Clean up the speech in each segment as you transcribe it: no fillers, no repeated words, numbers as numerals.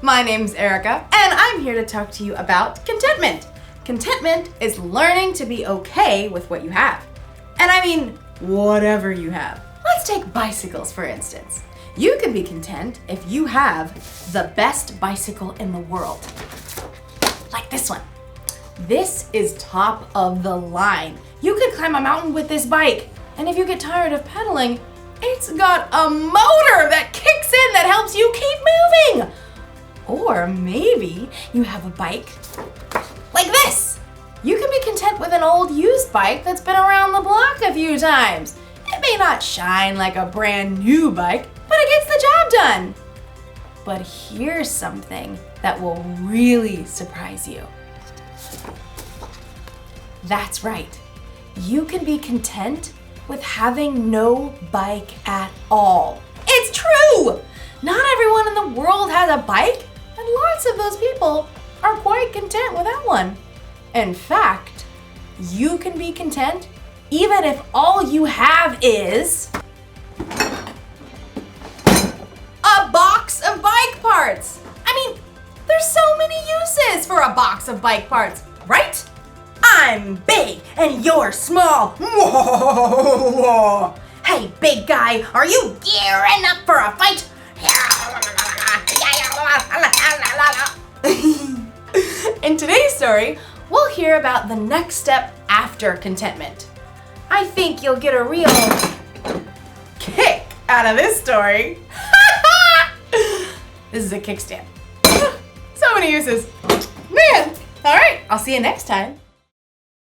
My name's Erica, and I'm here to talk to you about contentment. Contentment is learning to be okay with what you have. And I mean, whatever you have. Let's take bicycles, for instance. You can be content if you have the best bicycle in the world. Like this one. This is top of the line. You could climb a mountain with this bike. And if you get tired of pedaling, it's got a motor that kicks in that helps you keep moving. Or maybe you have a bike like this. You can be content with an old used bike that's been around the block a few times. It may not shine like a brand new bike, but it gets the job done. But here's something that will really surprise you. That's right. You can be content with having no bike at all. It's true! Not everyone in the world has a bike, and lots of those people are quite content without one. In fact, you can be content even if all you have is a box of bike parts. I mean, there's so many uses for a box of bike parts, right? I'm big and you're small. Hey, big guy, are you gearing up for a fight? In today's story, we'll hear about the next step after contentment. I think you'll get a real kick out of this story. This is a kickstand. So many uses. Man, all right, I'll see you next time.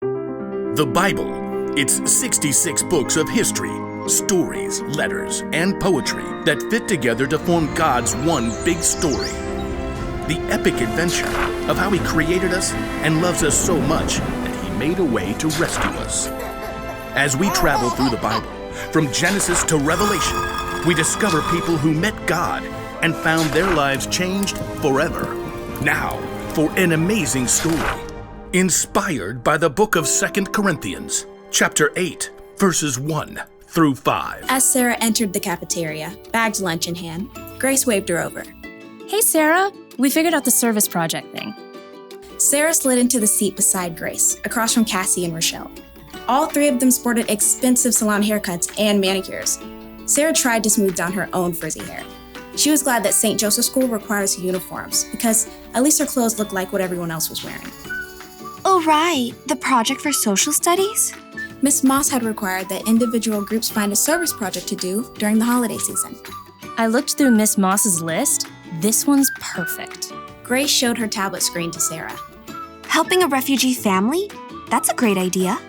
The Bible. It's 66 books of history, stories, letters, and poetry that fit together to form God's one big story. The epic adventure of how He created us and loves us so much that He made a way to rescue us. As we travel through the Bible, from Genesis to Revelation, we discover people who met God and found their lives changed forever. Now, for an amazing story, inspired by the book of 2 Corinthians, chapter 8, verses 1 through 5. As Sarah entered the cafeteria, bagged lunch in hand, Grace waved her over. Hey, Sarah, we figured out the service project thing. Sarah slid into the seat beside Grace, across from Cassie and Rochelle. All three of them sported expensive salon haircuts and manicures. Sarah tried to smooth down her own frizzy hair. She was glad that St. Joseph's School requires uniforms, because at least her clothes looked like what everyone else was wearing. Oh, right, the project for social studies? Miss Moss had required that individual groups find a service project to do during the holiday season. I looked through Miss Moss's list. This one's perfect. Grace showed her tablet screen to Sarah. Helping a refugee family? That's a great idea.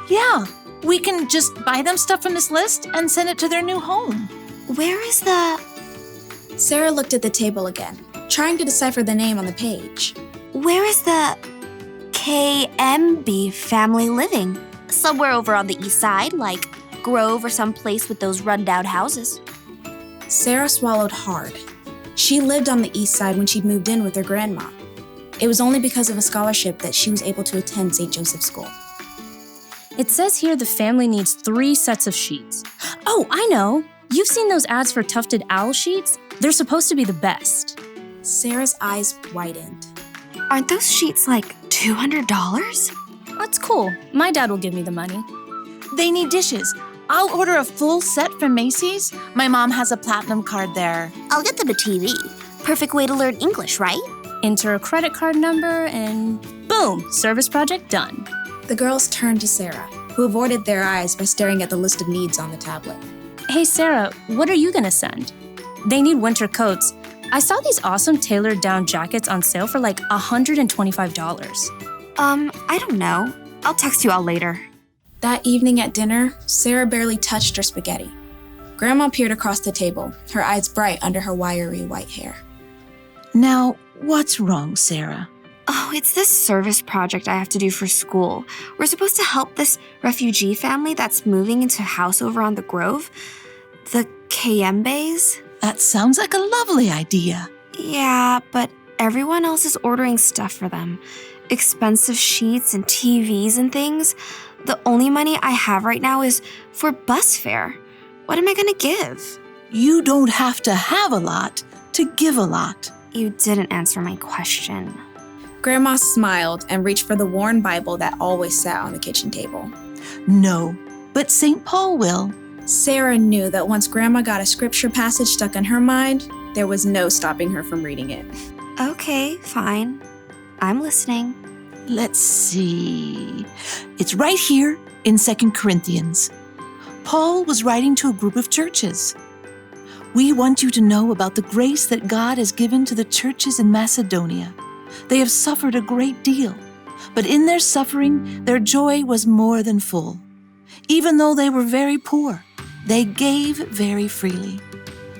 Yeah, we can just buy them stuff from this list and send it to their new home. Where is the... Sarah looked at the table again, trying to decipher the name on the page. Where is the KMB family living? Somewhere over on the east side, like Grove or some place with those rundown houses. Sarah swallowed hard. She lived on the east side when she'd moved in with her grandma. It was only because of a scholarship that she was able to attend St. Joseph's School. It says here the family needs 3 sets of sheets. Oh, I know! You've seen those ads for tufted owl sheets? They're supposed to be the best. Sarah's eyes widened. Aren't those sheets like $200? That's cool. My dad will give me the money. They need dishes. I'll order a full set from Macy's. My mom has a platinum card there. I'll get them a TV. Perfect way to learn English, right? Enter a credit card number and boom, service project done. The girls turned to Sarah, who avoided their eyes by staring at the list of needs on the tablet. Hey, Sarah, what are you gonna send? They need winter coats. I saw these awesome tailored down jackets on sale for like $125. I don't know. I'll text you all later. That evening at dinner, Sarah barely touched her spaghetti. Grandma peered across the table, her eyes bright under her wiry white hair. Now, what's wrong, Sarah? Oh, it's this service project I have to do for school. We're supposed to help this refugee family that's moving into a house over on the Grove. The Kayembes. That sounds like a lovely idea. Yeah, but everyone else is ordering stuff for them. Expensive sheets and TVs and things. The only money I have right now is for bus fare. What am I gonna give? You don't have to have a lot to give a lot. You didn't answer my question. Grandma smiled and reached for the worn Bible that always sat on the kitchen table. No, but St. Paul will. Sarah knew that once Grandma got a scripture passage stuck in her mind, there was no stopping her from reading it. Okay, fine. I'm listening. Let's see. It's right here in 2 Corinthians. Paul was writing to a group of churches. We want you to know about the grace that God has given to the churches in Macedonia. They have suffered a great deal, but in their suffering, their joy was more than full. Even though they were very poor, they gave very freely.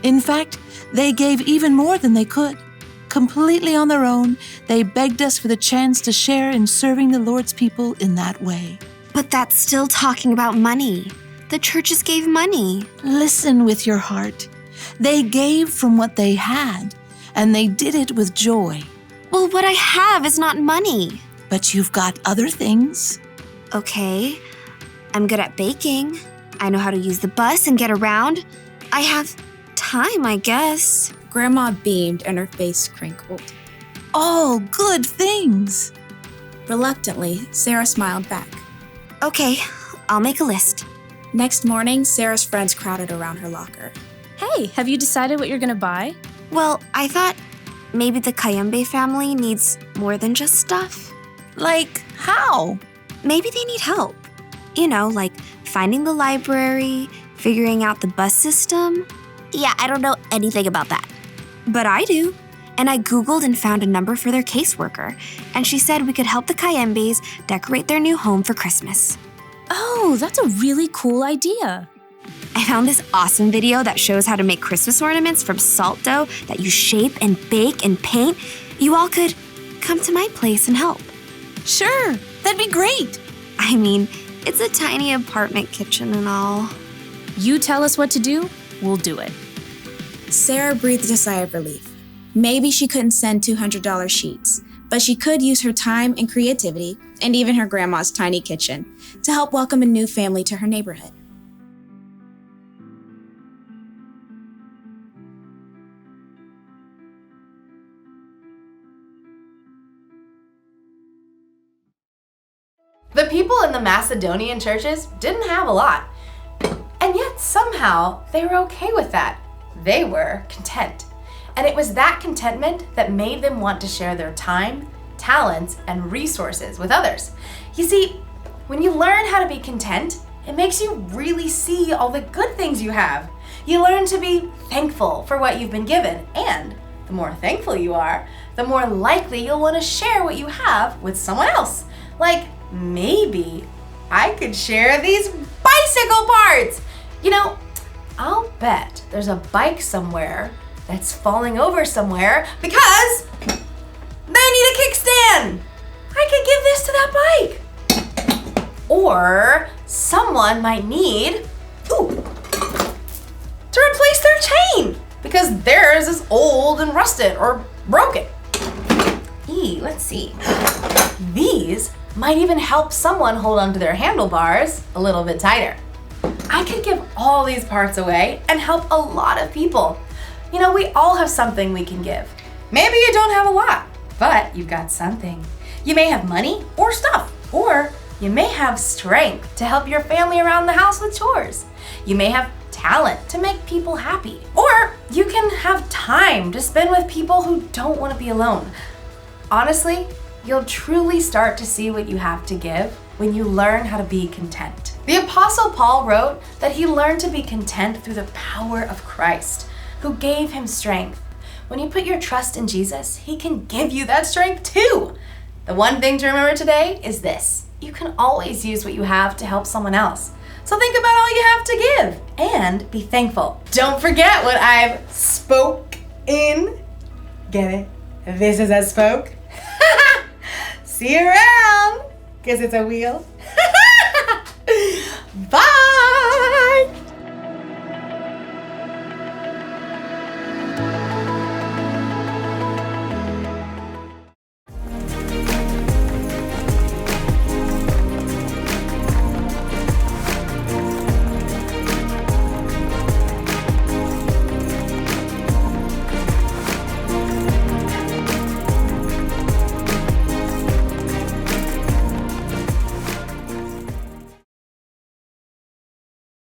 In fact, they gave even more than they could. Completely on their own, they begged us for the chance to share in serving the Lord's people in that way. But that's still talking about money. The churches gave money. Listen with your heart. They gave from what they had, and they did it with joy. Well, what I have is not money. But you've got other things. Okay, I'm good at baking. I know how to use the bus and get around. I have time, I guess. Grandma beamed and her face crinkled. All good things. Reluctantly, Sarah smiled back. Okay, I'll make a list. Next morning, Sarah's friends crowded around her locker. Hey, have you decided what you're gonna buy? Well, I thought maybe the Cayambe family needs more than just stuff. Like how? Maybe they need help. You know, like finding the library, figuring out the bus system. Yeah, I don't know anything about that. But I do. And I Googled and found a number for their caseworker, and she said we could help the Cayambes decorate their new home for Christmas. Oh, that's a really cool idea. I found this awesome video that shows how to make Christmas ornaments from salt dough that you shape and bake and paint. You all could come to my place and help. Sure, that'd be great. I mean, it's a tiny apartment kitchen and all. You tell us what to do, we'll do it. Sarah breathed a sigh of relief. Maybe she couldn't send $200 sheets, but she could use her time and creativity, and even her grandma's tiny kitchen, to help welcome a new family to her neighborhood. The people in the Macedonian churches didn't have a lot, and yet somehow they were okay with that. They were content. And it was that contentment that made them want to share their time, talents, and resources with others. You see, when you learn how to be content, it makes you really see all the good things you have. You learn to be thankful for what you've been given, and the more thankful you are, the more likely you'll want to share what you have with someone else. Like, maybe I could share these bicycle parts. You know, I'll bet there's a bike somewhere that's falling over somewhere because they need a kickstand. I could give this to that bike. Or someone might need, to replace their chain because theirs is old and rusted or broken. Let's see. These might even help someone hold onto their handlebars a little bit tighter. I could give all these parts away and help a lot of people. You know, we all have something we can give. Maybe you don't have a lot, but you've got something. You may have money or stuff, or you may have strength to help your family around the house with chores. You may have talent to make people happy, or you can have time to spend with people who don't want to be alone. Honestly, you'll truly start to see what you have to give when you learn how to be content. The Apostle Paul wrote that he learned to be content through the power of Christ, who gave him strength. When you put your trust in Jesus, he can give you that strength too. The one thing to remember today is this: you can always use what you have to help someone else. So think about all you have to give and be thankful. Don't forget what I've spoke in. Get it? This is a spoke. See you around, 'cause it's a wheel.